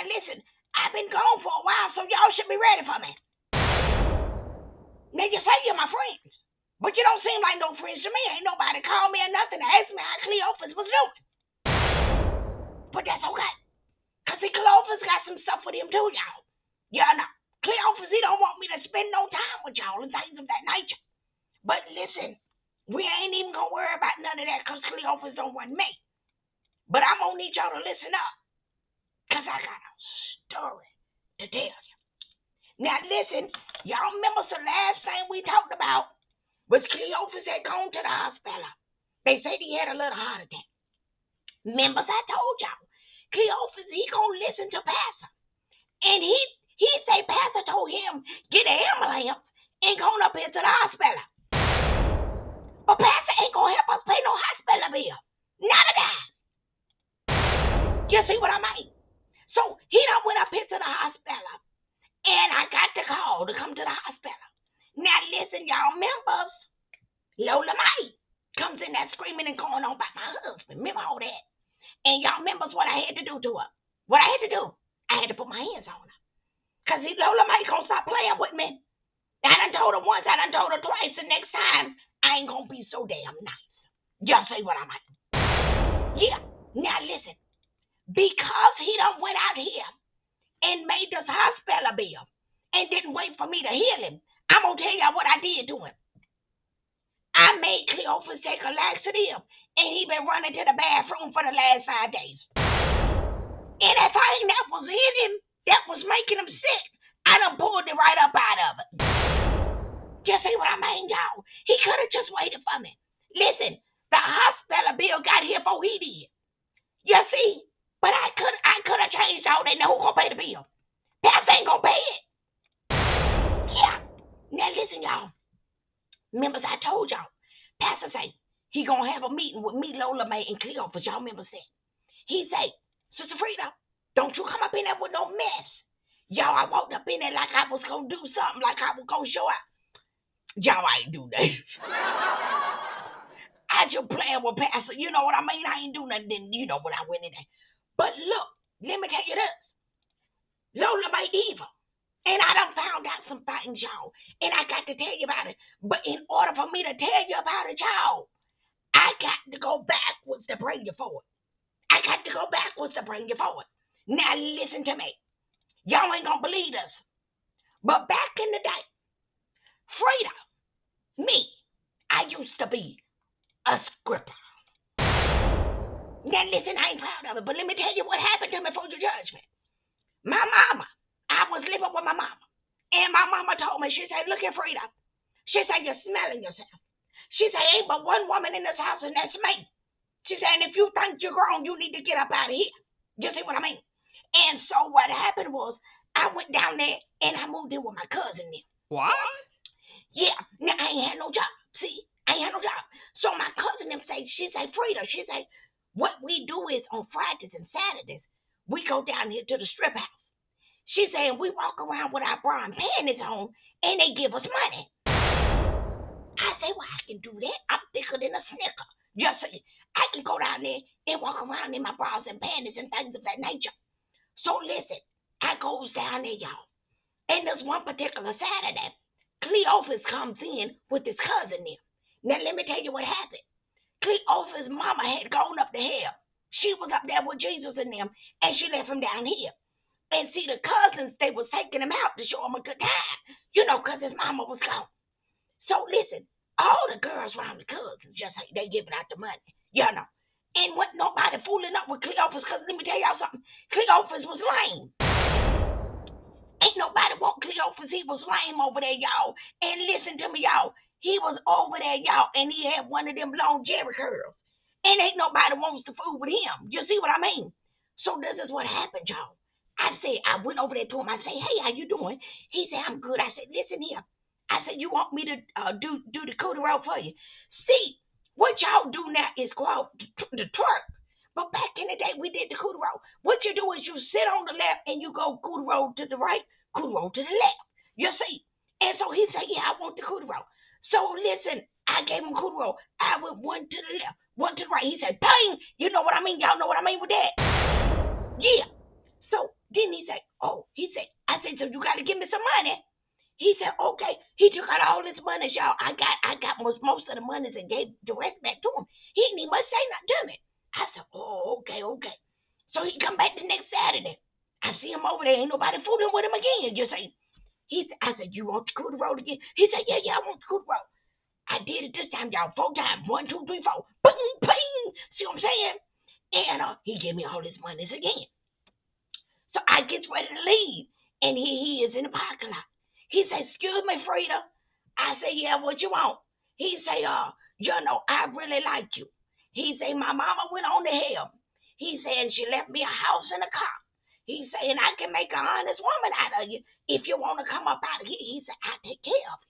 Now listen, I've been gone for a while, so y'all should be ready for me. Now you say you're my friends, but you don't seem like no friends to me. Ain't nobody called me or nothing to ask me how Cleofus was doing. But that's okay. Cause see, Cleofus got some stuff with him too, y'all. Y'all know. Cleofus, he don't want me to spend no time with y'all and things of that nature. But listen, we ain't even gonna worry about none of that cause Cleofus don't want me. But I'm gonna need y'all to listen up. Cause I got a story to tell you. Now listen, y'all remember the last thing we talked about was Cleofus had gone to the hospital. They said he had a little heart attack. Remember I told y'all, Cleofus, he gonna listen to Pastor. And he say Pastor told him, get an ambulance and go up into the hospital. But Pastor ain't gonna help us pay no hospital bill. Not a dime. You see what I mean? So he done went up into the hospital. And I got the call to come to the hospital. Now listen, y'all members, Lola May comes in there screaming and going on about my husband. Remember all that? And y'all members what I had to do to her. What I had to do, I had to put my hands on her. Cause Lola May gonna stop playing with me. I done told her once, I done told her twice, and next time, I ain't gonna be so damn nice. Y'all see what I mean? Yeah, now listen. Because he done went out here and made this hospital bill and didn't wait for me to heal him, I'm gonna tell y'all what I did to him. I made Cleofus take a laxative, and he been running to the bathroom for the last 5 days. Anything that was in him that was making him sick, I done pulled it right up out of it. You see what I mean, y'all? He could have just waited for me. Listen, the hospital bill got here before he did. You see? But I could have changed all that. Now who gonna pay the bill? Pastor ain't gonna pay it. Yeah. Now listen, y'all. Remember I told y'all, Pastor say he gonna have a meeting with me, Lola May, and Cleofus. Y'all remember that? He say, Sister Frida, don't you come up in there with no mess. Y'all, I walked up in there like I was gonna do something, like I was gonna show up. Y'all, I ain't do that. I just playing with Pastor. You know what I mean? I ain't do nothing. You know what I went in there. But look, let me tell you this. Lola May evil. And I done found out some things, y'all. And I got to tell you about it. But in order for me to tell you about it, y'all, I got to go backwards to bring you forward. I got to go backwards to bring you forward. Now listen to me. Y'all ain't gonna believe this. But back in the day, Frida, me, I used to be a scripper. Now listen, I ain't proud of it, but let me tell you what happened to me before you judge me. My mama, I was living with my mama, and my mama told me, she said, look at Frida. She said, you're smelling yourself. She said, ain't but one woman in this house, and that's me. She said, and if you think you're grown, you need to get up out of here. You see what I mean? And so what happened was, I went down there, and I moved in with my cousin there. What? Yeah, now I ain't had no job. See, I ain't had no job. So my cousin them say, she say, Frida, she say, what we do is on Fridays and Saturdays, we go down here to the strip house. She saying we walk around with our bra and panties on, and they give us money. I say, well, I can do that. I'm thicker than a snicker. Just see, I can go down there and walk around in my bras and panties and things of that nature. So listen, I goes down there, y'all. And there's one particular Saturday, Cleofus comes in with his cousin there. Now let me tell you what happened. Cleofus' mama had gone up to hell. She was up there with Jesus and them, and she left him down here. And see, the cousins, they was taking him out to show him a good time, you know, because his mama was gone. So listen, all the girls around the cousins, just like they giving out the money, you know. And wasn't nobody fooling up with Cleofus, because let me tell y'all something, Cleofus was lame. Ain't nobody want Cleofus, he was lame over there, y'all. And listen to me, y'all. He was over there, y'all, and he had one of them long Jerry curls. And ain't nobody wants to fool with him. You see what I mean? So this is what happened, y'all. I went over there to him. I said, hey, how you doing? He said, I'm good. I said, listen here. I said, you want me to do the cootie roll for you? See, what y'all do now is called the twerk. But back in the day, we did the cootie roll. What you do is you sit on the left and you go cootie roll to the right, cootie roll to the left. You see? And so he said, yeah, I want the cootie roll. So listen, I gave him cootie roll. I went one to the left, one to the right. He said, bang! You know what I mean? Y'all know what I mean with that? Yeah. So then he his money, y'all. I got most of the monies and gave the rest back to him. He didn't even much say nothing to me. I said, oh, okay. So he come back the next Saturday. I see him over there. Ain't nobody fooling with him again. I said, you want the scooter roll again? He said, yeah, I want the scooter roll. I did it this time, y'all, 4 times. 1, 2, 3, 4. Bing, bing. See what I'm saying? And he gave me all his monies again. So I get ready to leave, and he is in the parking lot. He said, excuse me, Frida. I say, yeah, what you want? He say, I really like you. He say, my mama went on to hell. He said, she left me a house and a car. He saying, I can make an honest woman out of you if you want to come up out of here. He said, I take care of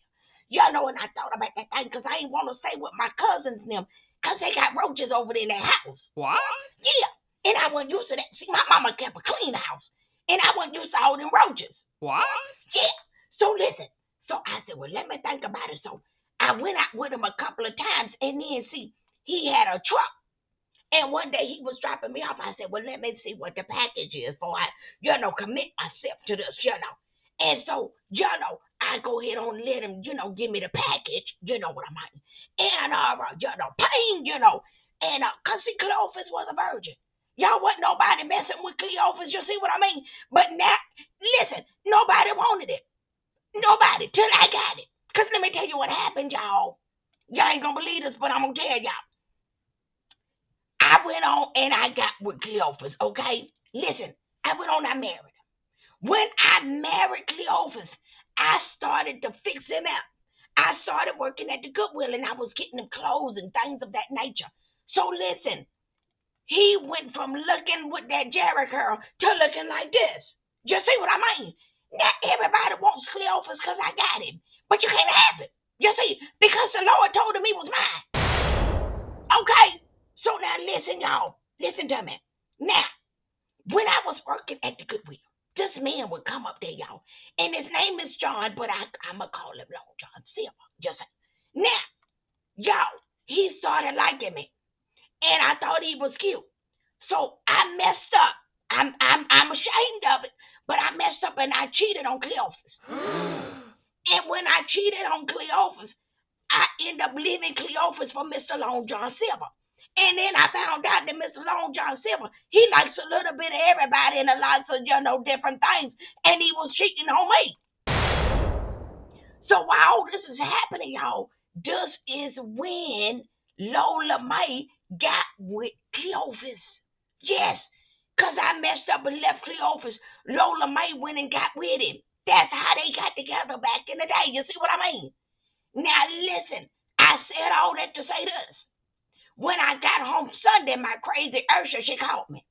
you. And I thought about that thing because I ain't want to stay with my cousins and them because they got roaches over there in their house. What? Yeah, and I wasn't used to that. See, my mama kept a clean house, and I wasn't used to all them roaches. What? Yeah, so listen. So I said, well, let me think about it. So I went out with him a couple of times, and then, see, he had a truck. And one day he was dropping me off. I said, well, let me see what the package is before I, commit myself to this, And so, I go ahead and let him, give me the package. You know what I mean? And, pain, And, because, see, Cleofus was a virgin. Y'all wasn't nobody messing with Cleofus. You see what I mean? But now, listen, nobody wanted it. Nobody, till I got it. Because let me tell you what happened, y'all. Y'all ain't going to believe this, but I'm going to tell y'all. I went on and I got with Cleofus, okay? Listen, I went on, I married him. When I married Cleofus, I started to fix him up. I started working at the Goodwill and I was getting him clothes and things of that nature. So listen, he went from looking with that Jerry curl to looking like this. You see what I mean? Now everybody wants Cleofus because I got him, but you can't have it. You see, because the Lord told him he was mine. Okay? So now listen, y'all. Listen to me. Now, when I was working at the Goodwill, this man would come up there, y'all. And his name is John, but I'm going to call him Long John Silver. Just now, y'all, he started liking me. And I thought he was cute. So I messed up. I'm ashamed of it. But I messed up and I cheated on Cleofus. And when I cheated on Cleofus, I ended up leaving Cleofus for Mr. Long John Silver. And then I found out that Mr. Long John Silver, he likes a little bit of everybody and a lot of, different things. And he was cheating on me. So while all this is happening, y'all, this is when Lola May got with Cleofus. Yes, because I messed up and left Cleofus. Lola May went and got with him. That's how they got together back in the day. You see what I mean? Now listen, I said all that to say this. When I got home Sunday, my crazy Ursha, she called me.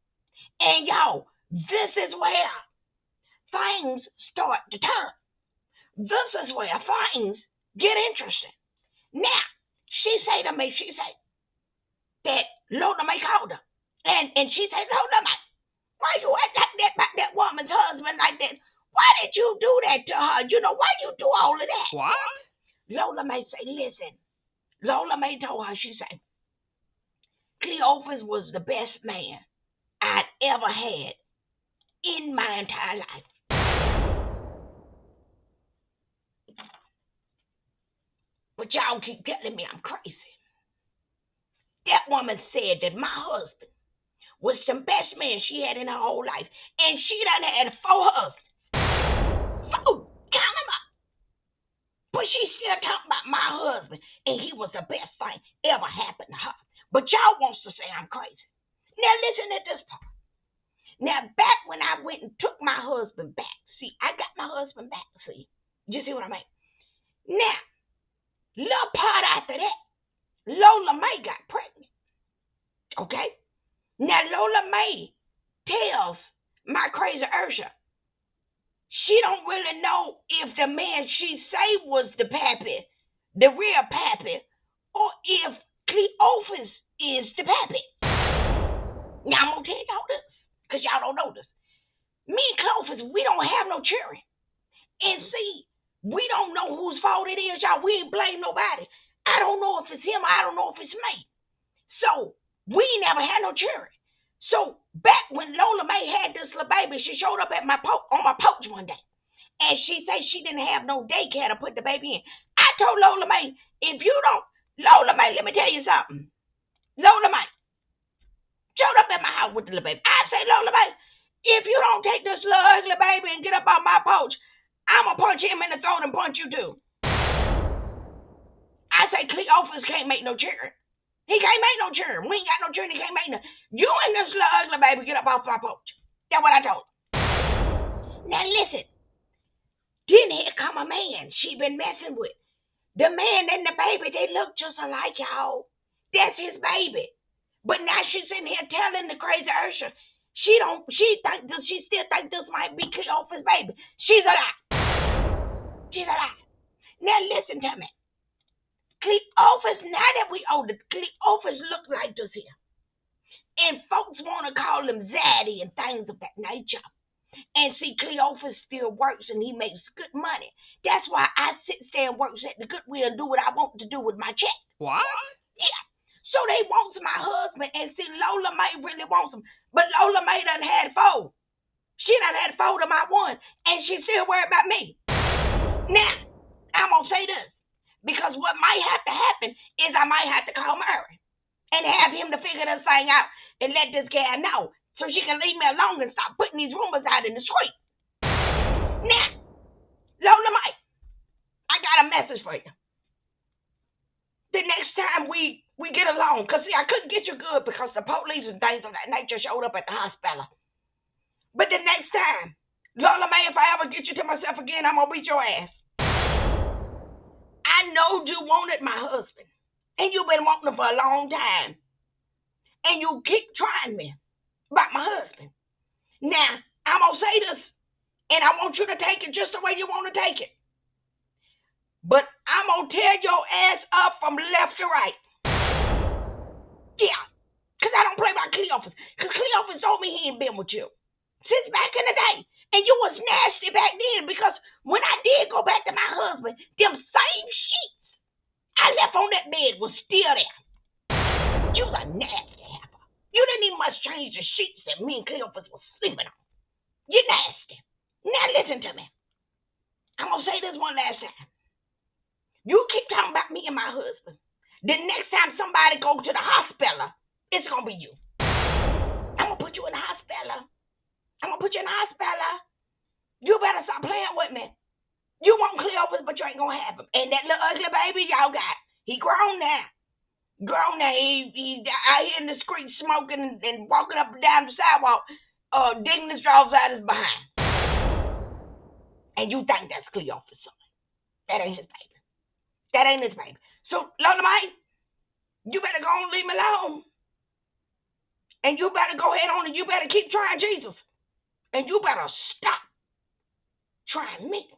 And y'all, this is where things start to turn. This is where things get interesting. Now, she say that Lola May called her. And she said, Lola May, why you act like that about that woman's husband like that? Why did you do that to her? Why you do all of that? What? Lola May say, listen. Lola May told her, she said, Cleofus was the best man I'd ever had in my entire life. But y'all keep telling me I'm crazy. That woman said that my husband was the best man she had in her whole life. And she done had 4 husbands. 4! Count them up. But she still talking about my husband. And he was the best thing ever happened to her. But y'all wants to say I'm crazy. Now listen at this part. Now back when I went and took my husband back. See, I got my husband back. See, you see what I mean? Now, little part after that, Lola May got pregnant. Okay? Now Lola May tells my crazy Ursha, she don't really know if the man she say was the pappy, the real pappy, or if Cleofus is the pappy. Now, I'm going to tell y'all this, because y'all don't know this. Me and Cleofus, we don't have no children. And see, we don't know whose fault it is, y'all. We ain't blame nobody. I don't know if it's him or I don't know if it's me. So, we never had no children. So, back when Lola May had this little baby, she showed up at on my porch one day. And she said she didn't have no daycare to put the baby in. I told Lola May, if you don't, Lola May, let me tell you something. Lola May showed up at my house with the little baby. I say, Lola May, if you don't take this little ugly baby and get up on my porch, I'm going to punch him in the throat and punch you too. I say, Cleofus can't make no children. He can't make no children. We ain't got no children. He can't make no. You and this little ugly baby get up off my porch. That's what I told her. Now listen. Then here come a man she been messing with. The man and the baby, they look just alike, y'all. That's his baby. But now she's sitting here telling the crazy Ursha, she still think this might be Cleofus' baby. She's a lie. She's a lie. Now listen to me. Cleofus, now that we older, Cleofus look like this here. And folks want to call him Zaddy and things of that nature. And see, Cleofus still works and he makes good money. That's why I stay and work at the Goodwill and do what I want to do with my check. What? Yeah. So they want my husband, and see, Lola May really wants him. But Lola May done had 4. She done had 4 to my 1, and she still worried about me. Now, I'm going to say this, because what might have to happen is I might have to call Murray and have him to figure this thing out and let this guy know so she can leave me alone and stop putting these rumors out in the street. Now, Lola May, I got a message for you. The next time we get along, because see, I couldn't get you good because the police and things of that nature showed up at the hospital. But the next time, Lola May, if I ever get you to myself again, I'm going to beat your ass. I know you wanted my husband, and you've been wanting him for a long time. And you keep trying me about my husband. Now, I'm going to say this, and I want you to take it just the way you want to take it. But I'm going to tear your ass up from left to right. Yeah, because I don't play by Cleofus. Because Cleofus told me he ain't been with you since back in the day. And you was nasty back then because when I did go back to my husband, them same sheets I left on that bed was still there. You was a nasty heifer. You didn't even much change the sheets that me and Cleofus was sleeping on. You're nasty. Now listen to me. I'm going to say this one last time. You keep talking about me and my husband. The next time somebody goes to the hospital, it's going to be you. I'm going to put you in the hospital. You better stop playing with me. You want Cleofus, but you ain't going to have him. And that little ugly baby y'all got, he grown now. He out here in the street smoking and walking up and down the sidewalk, digging his drawers out his behind. And you think that's Cleofus' son. That ain't his baby. That ain't his baby. So, Lola May, you better go and leave me alone. And you better go ahead on and you better keep trying Jesus. And you better stop trying me.